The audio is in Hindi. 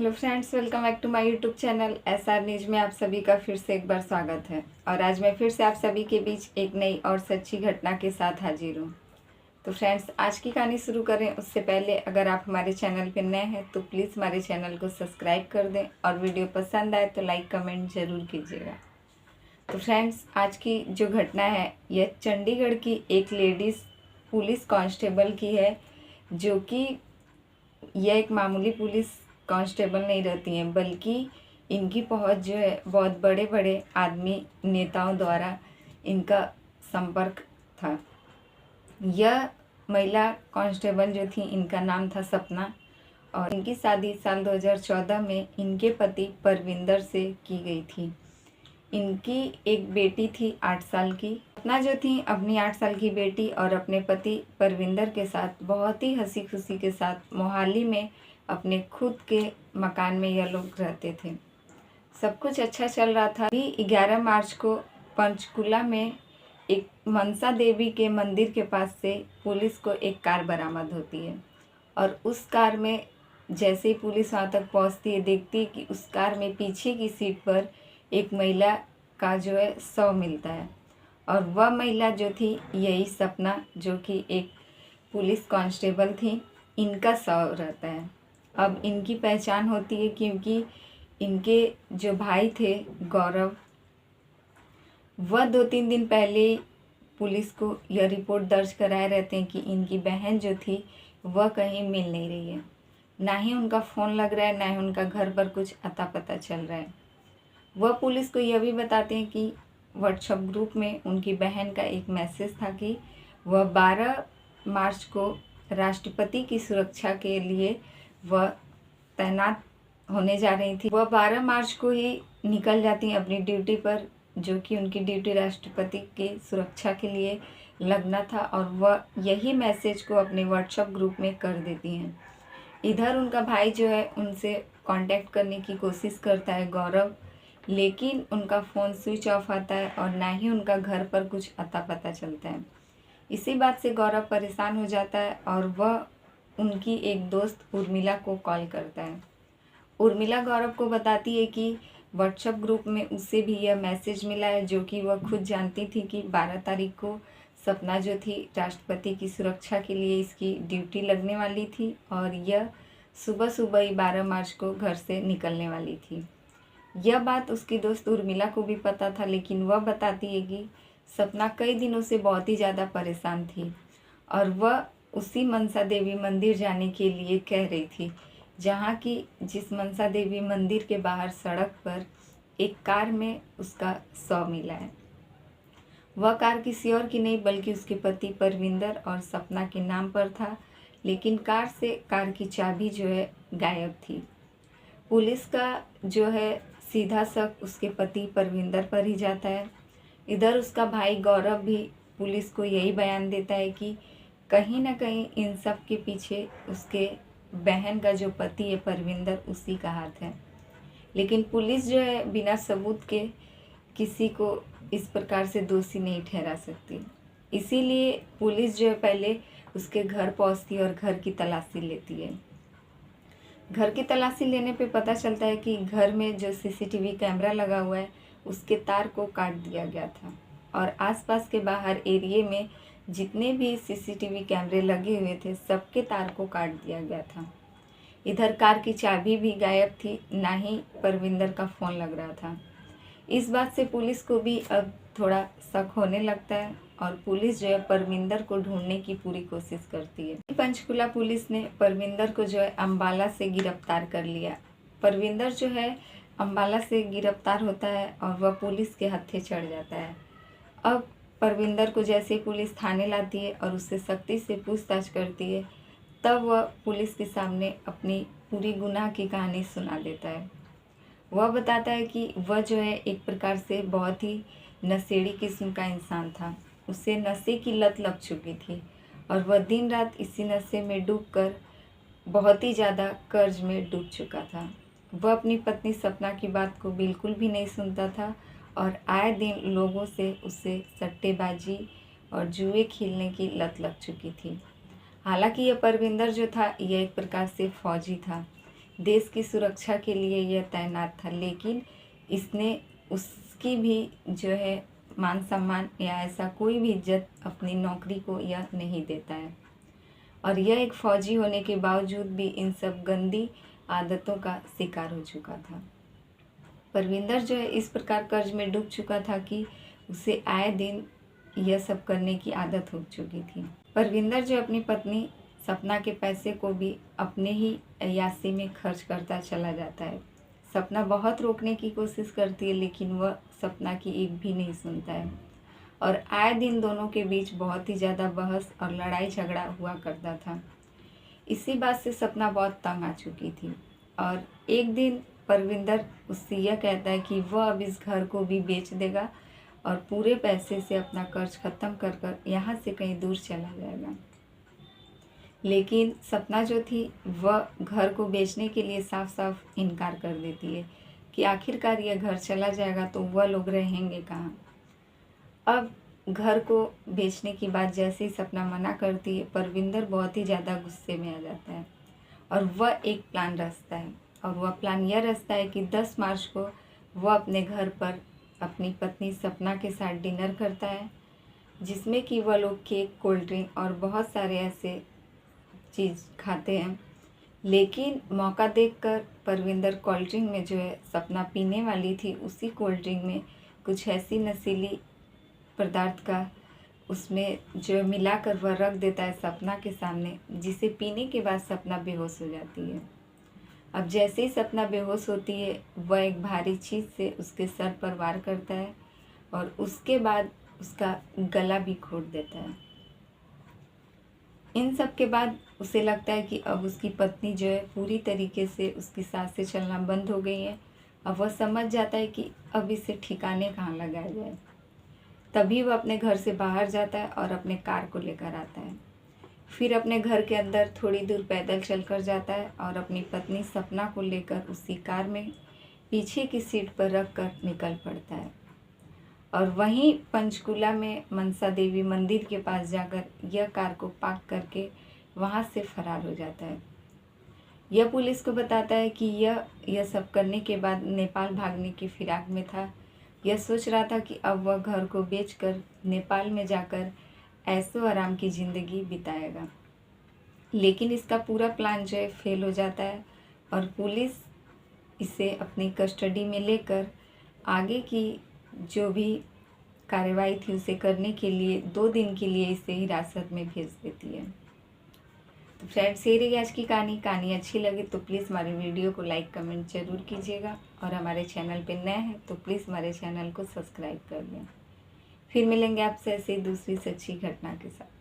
Hello friends, welcome back to my YouTube channel SR news में आप सभी का फिर से एक बार स्वागत है। और आज मैं फिर से आप सभी के बीच एक नई और सच्ची घटना के साथ हाजिर हूँ। तो फ्रेंड्स, आज की कहानी शुरू करें उससे पहले अगर आप हमारे चैनल पर नए हैं तो प्लीज़ हमारे चैनल को सब्सक्राइब कर दें और वीडियो पसंद आए तो लाइक कमेंट ज़रूर कीजिएगा। तो फ्रेंड्स, आज की जो घटना है यह चंडीगढ़ की एक लेडीज़ पुलिस कांस्टेबल की है, जो कि यह एक मामूली पुलिस कांस्टेबल नहीं रहती हैं, बल्कि इनकी पहुंच जो है बहुत बड़े बड़े आदमी नेताओं द्वारा इनका संपर्क था। यह महिला कांस्टेबल जो थी, इनका नाम था सपना, और इनकी शादी साल 2014 में इनके पति परविंदर से की गई थी। इनकी एक बेटी थी 8 साल की। सपना जो थी अपनी 8 साल की बेटी और अपने पति परविंदर के साथ बहुत ही हंसी खुशी के साथ मोहाली में अपने खुद के मकान में यह लोग रहते थे। सब कुछ अच्छा चल रहा था। अभी 11 मार्च को पंचकुला में एक मनसा देवी के मंदिर के पास से पुलिस को एक कार बरामद होती है, और उस कार में जैसे ही पुलिस वहाँ तक पहुँचती है, देखती है कि उस कार में पीछे की सीट पर एक महिला का जो है शव मिलता है। और वह महिला जो थी यही सपना, जो कि एक पुलिस कांस्टेबल थी, इनका शव रहता है। अब इनकी पहचान होती है क्योंकि इनके जो भाई थे गौरव, वह 2-3 दिन पहले पुलिस को यह रिपोर्ट दर्ज कराए रहते हैं कि इनकी बहन जो थी वह कहीं मिल नहीं रही है। ना ही उनका फ़ोन लग रहा है, ना ही उनका घर पर कुछ अता पता चल रहा है। वह पुलिस को यह भी बताते हैं कि व्हाट्सएप ग्रुप में उनकी बहन का एक मैसेज था कि वह 12 मार्च को राष्ट्रपति की सुरक्षा के लिए वह तैनात होने जा रही थी। वह 12 मार्च को ही निकल जाती हैं अपनी ड्यूटी पर, जो कि उनकी ड्यूटी राष्ट्रपति की सुरक्षा के लिए लगना था, और वह यही मैसेज को अपने व्हाट्सएप ग्रुप में कर देती हैं। इधर उनका भाई जो है उनसे कांटेक्ट करने की कोशिश करता है गौरव, लेकिन उनका फ़ोन स्विच ऑफ आता है और ना ही उनका घर पर कुछ अता पता चलता है। इसी बात से गौरव परेशान हो जाता है और वह उनकी एक दोस्त उर्मिला को कॉल करता है। उर्मिला गौरव को बताती है कि व्हाट्सएप ग्रुप में उससे भी यह मैसेज मिला है, जो कि वह खुद जानती थी कि 12 तारीख को सपना जो थी राष्ट्रपति की सुरक्षा के लिए इसकी ड्यूटी लगने वाली थी, और यह सुबह सुबह ही 12 मार्च को घर से निकलने वाली थी। यह बात उसकी दोस्त उर्मिला को भी पता था, लेकिन वह बताती है कि सपना कई दिनों से बहुत ही ज़्यादा परेशान थी और वह उसी मनसा देवी मंदिर जाने के लिए कह रही थी, जहाँ की जिस मनसा देवी मंदिर के बाहर सड़क पर एक कार में उसका शव मिला है। वह कार किसी और की नहीं बल्कि उसके पति परविंदर और सपना के नाम पर था, लेकिन कार की चाबी जो है गायब थी। पुलिस का जो है सीधा शक उसके पति परविंदर पर ही जाता है। इधर उसका भाई गौरव भी पुलिस को यही बयान देता है कि कहीं ना कहीं इन सब के पीछे उसके बहन का जो पति है परविंदर, उसी का हाथ है। लेकिन पुलिस जो है बिना सबूत के किसी को इस प्रकार से दोषी नहीं ठहरा सकती। इसीलिए पुलिस जो है पहले उसके घर पहुंचती है और घर की तलाशी लेती है। घर की तलाशी लेने पे पता चलता है कि घर में जो सीसीटीवी कैमरा लगा हुआ है उसके तार को काट दिया गया था, और आसपास के बाहर एरिए में जितने भी सीसीटीवी कैमरे लगे हुए थे सबके तार को काट दिया गया था। इधर कार की चाबी भी गायब थी, ना ही परविंदर का फ़ोन लग रहा था। इस बात से पुलिस को भी अब थोड़ा शक होने लगता है और पुलिस जो है परविंदर को ढूंढने की पूरी कोशिश करती है। पंचकुला पुलिस ने परविंदर को जो है अम्बाला से गिरफ्तार कर लिया। परविंदर जो है अम्बाला से गिरफ्तार होता है और वह पुलिस के हत्थे चढ़ जाता है। अब परविंदर को जैसे ही पुलिस थाने लाती है और उससे सख्ती से पूछताछ करती है, तब वह पुलिस के सामने अपनी पूरी गुनाह की कहानी सुना देता है। वह बताता है कि वह जो है एक प्रकार से बहुत ही नशेड़ी किस्म का इंसान था। उसे नशे की लत लग चुकी थी और वह दिन रात इसी नशे में डूबकर बहुत ही ज़्यादा कर्ज में डूब चुका था। वह अपनी पत्नी सपना की बात को बिल्कुल भी नहीं सुनता था और आए दिन लोगों से उसे सट्टेबाजी और जुए खेलने की लत लग चुकी थी। हालांकि यह परविंदर जो था यह एक प्रकार से फौजी था, देश की सुरक्षा के लिए यह तैनात था, लेकिन इसने उसकी भी जो है मान सम्मान या ऐसा कोई भी इज्जत अपनी नौकरी को यह नहीं देता है। और यह एक फौजी होने के बावजूद भी इन सब गंदी आदतों का शिकार हो चुका था। परविंदर जो है इस प्रकार कर्ज में डूब चुका था कि उसे आए दिन यह सब करने की आदत हो चुकी थी। परविंदर जो अपनी पत्नी सपना के पैसे को भी अपने ही अय्याशी में खर्च करता चला जाता है। सपना बहुत रोकने की कोशिश करती है, लेकिन वह सपना की एक भी नहीं सुनता है और आए दिन दोनों के बीच बहुत ही ज़्यादा बहस और लड़ाई झगड़ा हुआ करता था। इसी बात से सपना बहुत तंग आ चुकी थी और एक दिन परविंदर उससे यह कहता है कि वह अब इस घर को भी बेच देगा और पूरे पैसे से अपना कर्ज ख़त्म कर कर यहाँ से कहीं दूर चला जाएगा। लेकिन सपना जो थी वह घर को बेचने के लिए साफ साफ इनकार कर देती है कि आखिरकार यह घर चला जाएगा तो वह लोग रहेंगे कहाँ। अब घर को बेचने की बात जैसे ही सपना मना करती है, परविंदर बहुत ही ज़्यादा गुस्से में आ जाता है और वह एक प्लान रचता है। और वह प्लान यह रचता है कि 10 मार्च को वह अपने घर पर अपनी पत्नी सपना के साथ डिनर करता है, जिसमें कि वह लोग केक, कोल्ड ड्रिंक और बहुत सारे ऐसे चीज़ खाते हैं। लेकिन मौका देखकर परविंदर कोल्ड ड्रिंक में जो है सपना पीने वाली थी, उसी कोल्ड ड्रिंक में कुछ ऐसी नशीली पदार्थ का उसमें जो मिलाकर वह रख देता है सपना के सामने, जिसे पीने के बाद सपना बेहोश हो जाती है। अब जैसे ही सपना बेहोश होती है, वह एक भारी चीज़ से उसके सर पर वार करता है और उसके बाद उसका गला भी घोट देता है। इन सब के बाद उसे लगता है कि अब उसकी पत्नी जो है पूरी तरीके से उसकी सांस से चलना बंद हो गई है। अब वह समझ जाता है कि अब इसे ठिकाने कहाँ लगाया जाए। तभी वह अपने घर से बाहर जाता है और अपने कार को लेकर आता है। फिर अपने घर के अंदर थोड़ी दूर पैदल चलकर जाता है और अपनी पत्नी सपना को लेकर उसी कार में पीछे की सीट पर रख कर निकल पड़ता है और वहीं पंचकूला में मनसा देवी मंदिर के पास जाकर यह कार को पार्क करके वहां से फरार हो जाता है। यह पुलिस को बताता है कि यह सब करने के बाद नेपाल भागने की फिराक में था। यह सोच रहा था कि अब वह घर को बेचकर नेपाल में जाकर ऐशो आराम की ज़िंदगी बिताएगा, लेकिन इसका पूरा प्लान जो है फेल हो जाता है और पुलिस इसे अपनी कस्टडी में लेकर आगे की जो भी कार्रवाई थी उसे करने के लिए 2 दिन के लिए इसे हिरासत में भेज देती है। तो फ्रेंड्स, ये रही आज की कहानी अच्छी लगी तो प्लीज़ हमारे वीडियो को लाइक कमेंट ज़रूर कीजिएगा और हमारे चैनल पे नए हैं तो प्लीज़ हमारे चैनल को सब्सक्राइब कर लें। फिर मिलेंगे आपसे ऐसी दूसरी सच्ची घटना के साथ।